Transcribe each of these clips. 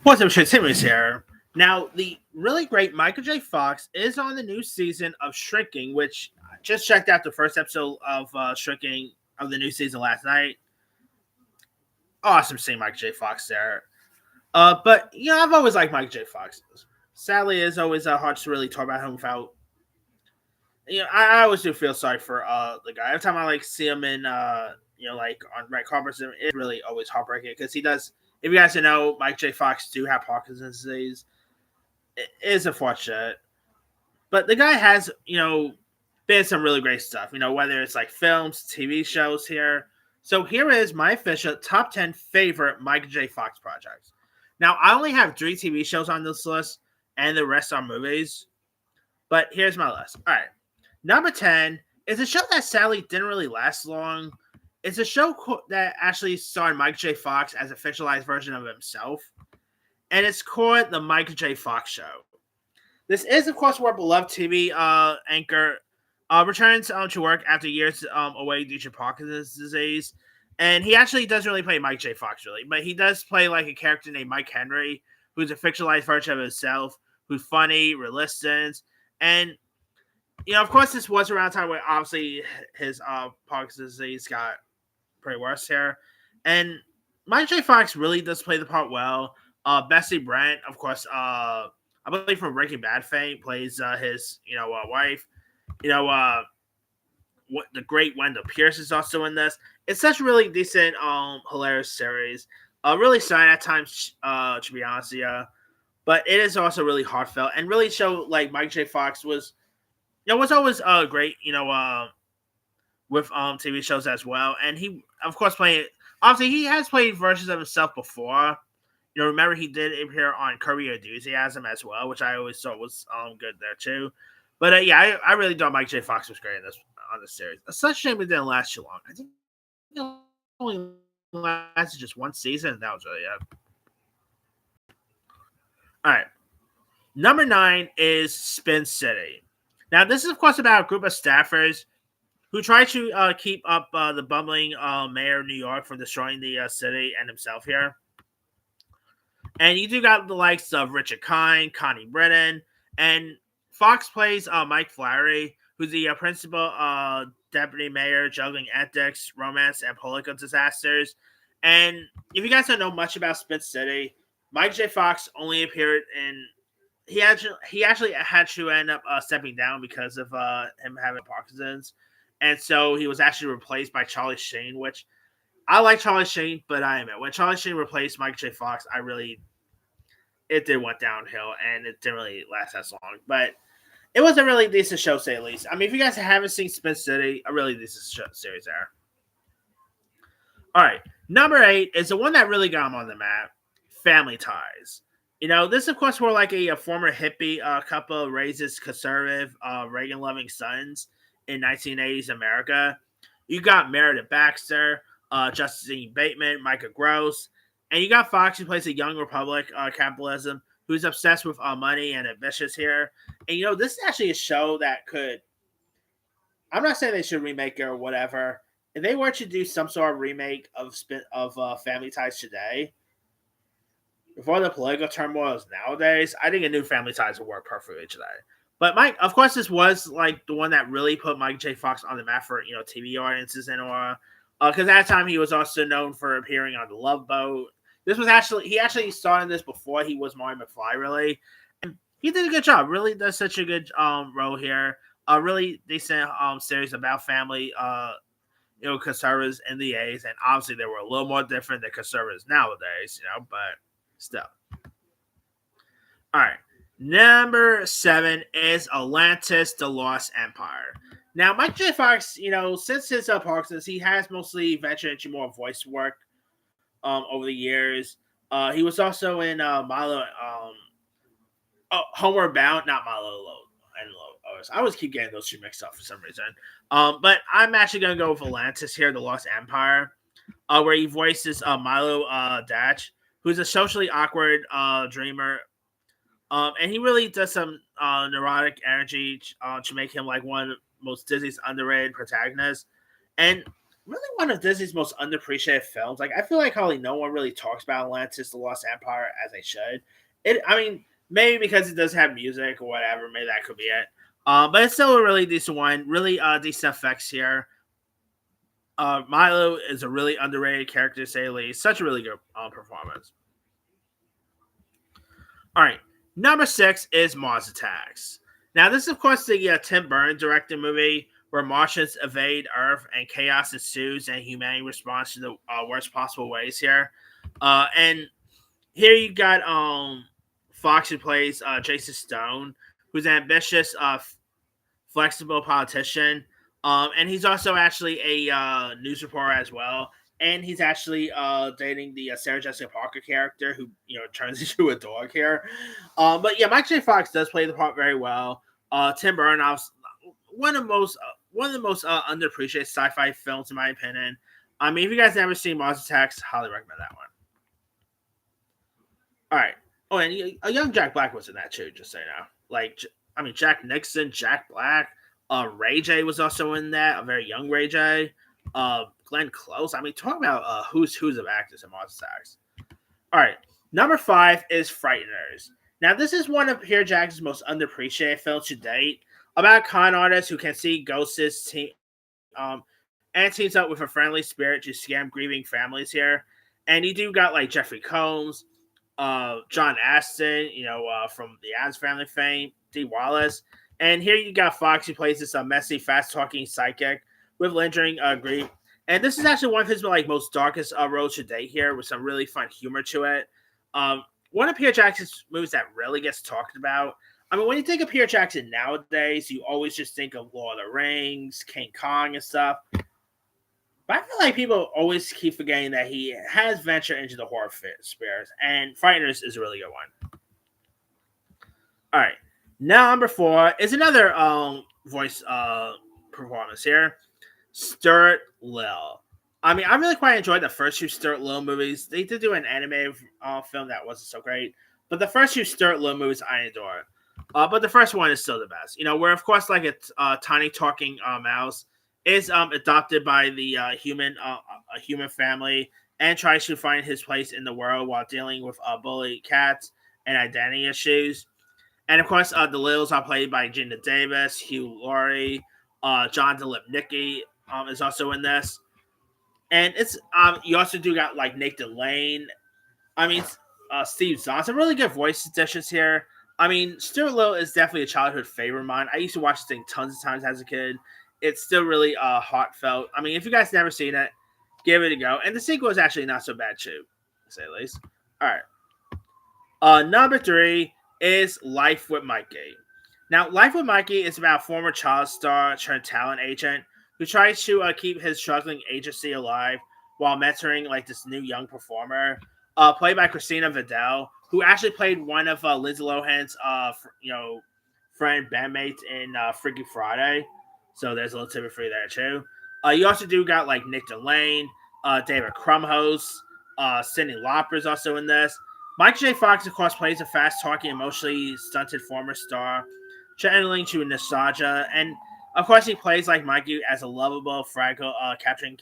What's up, shit? Timmons here. Now, the really great Michael J. Fox is on the new season of Shrinking, which I just checked out the first episode of Shrinking of the new season last night. Awesome seeing Michael J. Fox there. But I've always liked Michael J. Fox. Sadly, it's always hard to really talk about him without. I always do feel sorry for the guy. Every time I see him in like on red carpets, it's really always heartbreaking because he does. If you guys don't know, Mike J. Fox do have Parkinson's disease. It is unfortunate, but the guy has been some really great stuff. Whether it's like films, TV shows here. So here is my official top 10 favorite Michael J. Fox projects. Now I only have 3 TV shows on this list, and the rest are movies. But here's my list. All right, number 10 is a show that sadly didn't really last long. It's a show that actually starred Mike J. Fox as a fictionalized version of himself, and it's called The Michael J. Fox Show. This is, of course, where beloved TV anchor returns to work after years away due to Parkinson's disease. And he actually doesn't really play Mike J. Fox, really, but he does play like a character named Mike Henry, who's a fictionalized version of himself, who's funny, realistic, and of course, this was around time where obviously his Parkinson's disease got pretty worse here, and Mike J. Fox really does play the part well. Bessie Brent, of course, I believe from Breaking Bad fame, plays his wife. You know, uh, what the great Wendell Pierce is also in this. It's such a really decent, hilarious series. Really sad at times, to be honest, yeah. But it is also really heartfelt and really show like Mike J. Fox was always great. With TV shows as well, and he of course playing. Obviously, he has played versions of himself before. Remember he did appear on Curb Your Enthusiasm as well, which I always thought was good there too. But yeah, I really thought Mike J. Fox was great in this on this series. It's such a shame it didn't last too long. I think it only lasted just one season, and that was really it. All right, number 9 is Spin City. Now, this is of course about a group of staffers who try to keep up the bumbling mayor of New York from destroying the city and himself here. And you do got the likes of Richard Kind, Connie Britton, and Fox plays Mike Flaherty, who's the principal deputy mayor juggling ethics, romance, and political disasters. And if you guys don't know much about Spin City, Mike J. Fox only appeared in. He actually had to end up stepping down because of him having Parkinson's, and so he was actually replaced by Charlie Sheen, which I like Charlie Sheen, but I admit when Charlie Sheen replaced Mike J. Fox, it did went downhill and it didn't really last as long. But it was a really decent show, to say at least. I mean, if you guys haven't seen Spin City, a really decent series there. All right, number 8 is the one that really got him on the map: Family Ties. This of course were like a former hippie couple raises conservative, Reagan-loving sons in 1980s America. You got Meredith Baxter, Justine Bateman, Micah Gross, and you got Fox, who plays a young Republic capitalism, who's obsessed with money and ambitious here. And this is actually a show that could. I'm not saying they should remake it or whatever. If they were to do some sort of remake of Family Ties today, before the political turmoil nowadays, I think a new Family Ties would work perfectly today. But Mike, of course, this was like the one that really put Mike J. Fox on the map for TV audiences and because at that time he was also known for appearing on The Love Boat. He actually started this before he was Marty McFly, really, and he did a good job. Really does such a good role here. A really decent series about family, conservatives in the 80s, and obviously they were a little more different than conservatives nowadays, but still. All right. Number 7 is Atlantis: The Lost Empire. Now, Mike J. Fox, since his Parkinson's, he has mostly ventured into more voice work over the years. He was also in Milo, Homeward Bound, not Milo and Lotus. I always keep getting those two mixed up for some reason. But I'm actually going to go with Atlantis here, The Lost Empire, where he voices Milo Datch, who's a socially awkward dreamer. And he really does some neurotic energy to make him like one of the most Disney's underrated protagonists. And really one of Disney's most underappreciated films. Like I feel like hardly no one really talks about Atlantis: The Lost Empire as they should. I mean, maybe because it does have music or whatever. Maybe that could be it. But it's still a really decent one. Really decent effects here. Milo is a really underrated character, to say the least. Such a really good performance. All right, number six is Mars Attacks. Now, this is of course the Tim Burton directed movie where Martians invade Earth and chaos ensues and humanity responds to the worst possible ways here. And here you got Fox who plays Jason Stone, who's an ambitious, flexible politician. And he's also actually a news reporter as well. And he's actually dating the Sarah Jessica Parker character, who turns into a dog here. But yeah, Mike J. Fox does play the part very well. Tim Burton, one of the most underappreciated sci-fi films, in my opinion. I mean, if you guys never seen Mars Attacks, highly recommend that one. All right. Oh, and a young Jack Black was in that too. Just so you know, Jack Nixon, Jack Black, Ray J was also in that. A very young Ray J. Glenn Close. I mean, talk about who's of actors in Mars Attacks. All right. Number 5 is Frighteners. Now, this is one of Peter Jackson's most underappreciated films to date, about con artists who can see ghosts um, and teams up with a friendly spirit to scam grieving families here. And you do got like Jeffrey Combs, John Aston, from the Addams Family fame, Dee Wallace. And here you got Fox, who plays this messy, fast-talking psychic with lingering grief. And this is actually one of his most darkest roles to date here, with some really fun humor to it. One of Peter Jackson's movies that really gets talked about. I mean, when you think of Peter Jackson nowadays, you always just think of Lord of the Rings, King Kong, and stuff. But I feel like people always keep forgetting that he has ventured into the horror spheres, and Frighteners is a really good one. All right, now number 4 is another voice performance here, Stuart Little. I mean, I really quite enjoyed the first 2 Stuart Little movies. They did do an animated film that wasn't so great, but the first 2 Stuart Little movies I adore. But the first one is still the best. Where of course like a tiny talking mouse is adopted by the a human family and tries to find his place in the world while dealing with bully cats and identity issues. And of course, the Littles are played by Gina Davis, Hugh Laurie, John DeLipnicki is also in this. And it's you also do got like Nathan Lane. I mean, Steve Zahn. Some really good voice additions here. I mean, Stuart Little is definitely a childhood favorite of mine. I used to watch this thing tons of times as a kid. It's still really heartfelt. I mean, if you guys never seen it, give it a go. And the sequel is actually not so bad too, to say the least. All right. Number 3 is Life with Mikey. Now, Life with Mikey is about former child star turned talent agent who tries to keep his struggling agency alive while mentoring like this new young performer, played by Christina Vidal, who actually played one of Lindsay Lohan's friend bandmates in Freaky Friday. So there's a little tidbit for you there too. You also do got like Nick Delane, David Krumholtz, Cyndi Lauper is also in this. Mike J. Fox, of course, plays a fast-talking, emotionally stunted former star, channeling to nostalgia, and of course, he plays like Mikey as a lovable, fragile, capturing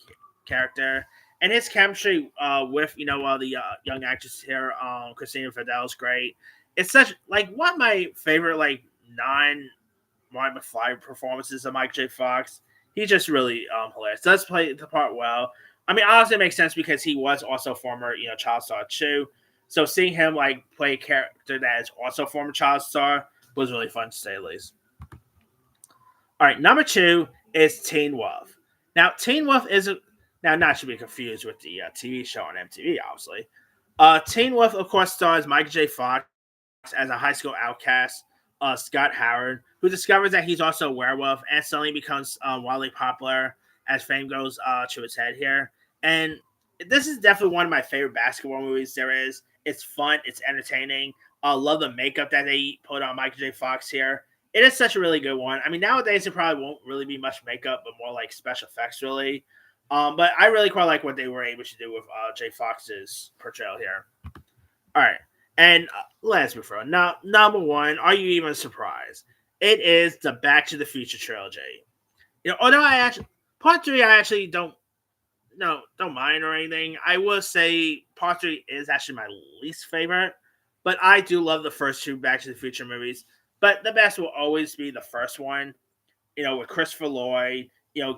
character. And his chemistry with the young actress here, Christina Vidal, is great. It's such like one of my favorite non Marty McFly performances of Mike J. Fox. He's just really hilarious. Does play the part well. I mean, honestly, it makes sense because he was also former child star too. So seeing him play a character that is also former child star was really fun to say the least. All right, number 2 is Teen Wolf. Now, Teen Wolf is not to be confused with the TV show on MTV, obviously. Teen Wolf, of course, stars Mike J. Fox as a high school outcast, Scott Howard, who discovers that he's also a werewolf and suddenly becomes wildly popular as fame goes to its head here. And this is definitely one of my favorite basketball movies there is. It's fun. It's entertaining. I love the makeup that they put on Michael J. Fox here. It is such a really good one. I mean, nowadays it probably won't really be much makeup, but more like special effects, really. But I really quite like what they were able to do with J. Fox's portrayal here. All right. And let's move on. Now, number 1, are you even surprised? It is the Back to the Future trilogy. Although part 3, I actually don't no, don't mind or anything. I will say Part 3 is actually my least favorite, but I do love the first two Back to the Future movies. But the best will always be the first one, with Christopher Lloyd,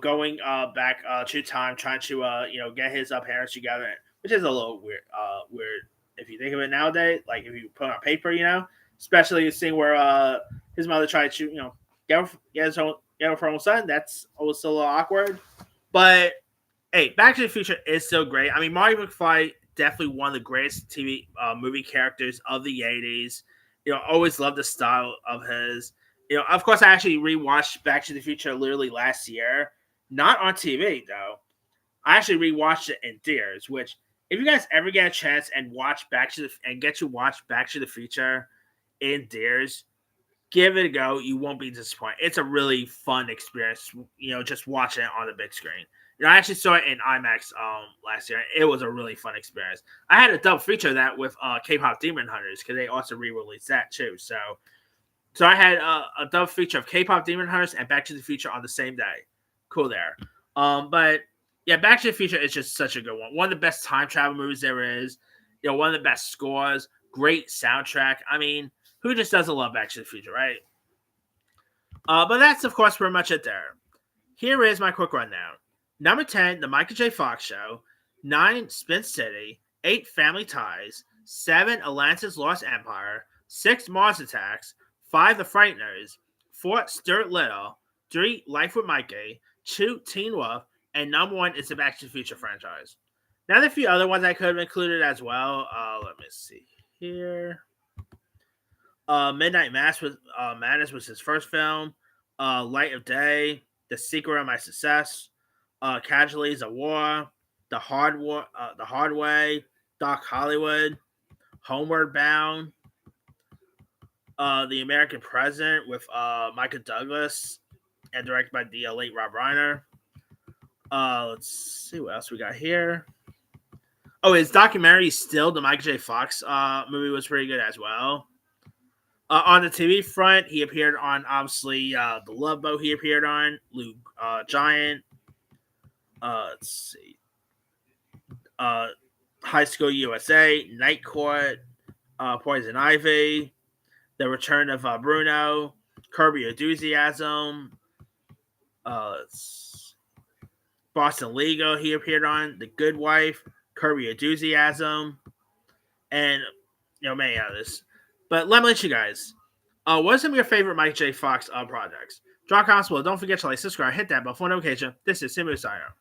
going back to time, trying to get his parents together, which is a little weird if you think of it nowadays. Like if you put it on paper, especially seeing where his mother tried to get her own son. That's always a little awkward. But hey, Back to the Future is still great. I mean, Marty McFly definitely one of the greatest TV movie characters of the '80s. Always loved the style of his. Of course, I actually rewatched Back to the Future literally last year, not on TV though. I actually rewatched it in theaters. Which, if you guys ever get a chance and get to watch Back to the Future in theaters, give it a go. You won't be disappointed. It's a really fun experience. Just watching it on the big screen. I actually saw it in IMAX last year. It was a really fun experience. I had a double feature of that with K-pop Demon Hunters because they also re-released that too. So I had a double feature of K-pop Demon Hunters and Back to the Future on the same day. Cool there. But yeah, Back to the Future is just such a good one. One of the best time travel movies there is. One of the best scores. Great soundtrack. I mean, who just doesn't love Back to the Future, right? But that's of course pretty much it there. Here is my quick rundown. Number 10, The Michael J. Fox Show. 9, Spin City. 8, Family Ties. 7, Atlantis Lost Empire. 6, Mars Attacks. 5, The Frighteners. 4, Stuart Little. 3, Life with Mikey. 2, Teen Wolf. And number 1 is the Back to the Future franchise. Now, there are a few other ones I could have included as well. Let me see here. Midnight Madness was his first film. Light of Day. The Secret of My Success. Casualties of War, The Hard Way, Doc Hollywood, Homeward Bound, The American President with Michael Douglas, and directed by the late Rob Reiner. Let's see what else we got here. Oh, his documentary Still, the Michael J. Fox movie was pretty good as well. On the TV front, he appeared on obviously The Love Boat. He appeared on Luke Giant. Let's see. High School USA, Night Court, Poison Ivy, The Return of Bruno, Curb Your Enthusiasm, Boston Legal he appeared on, The Good Wife, Curb Your Enthusiasm, and many others. But let me let you guys. What are some of your favorite Mike J. Fox projects? Drop comments below. Don't forget to like, subscribe, hit that bell for notification. This is Simu Sino.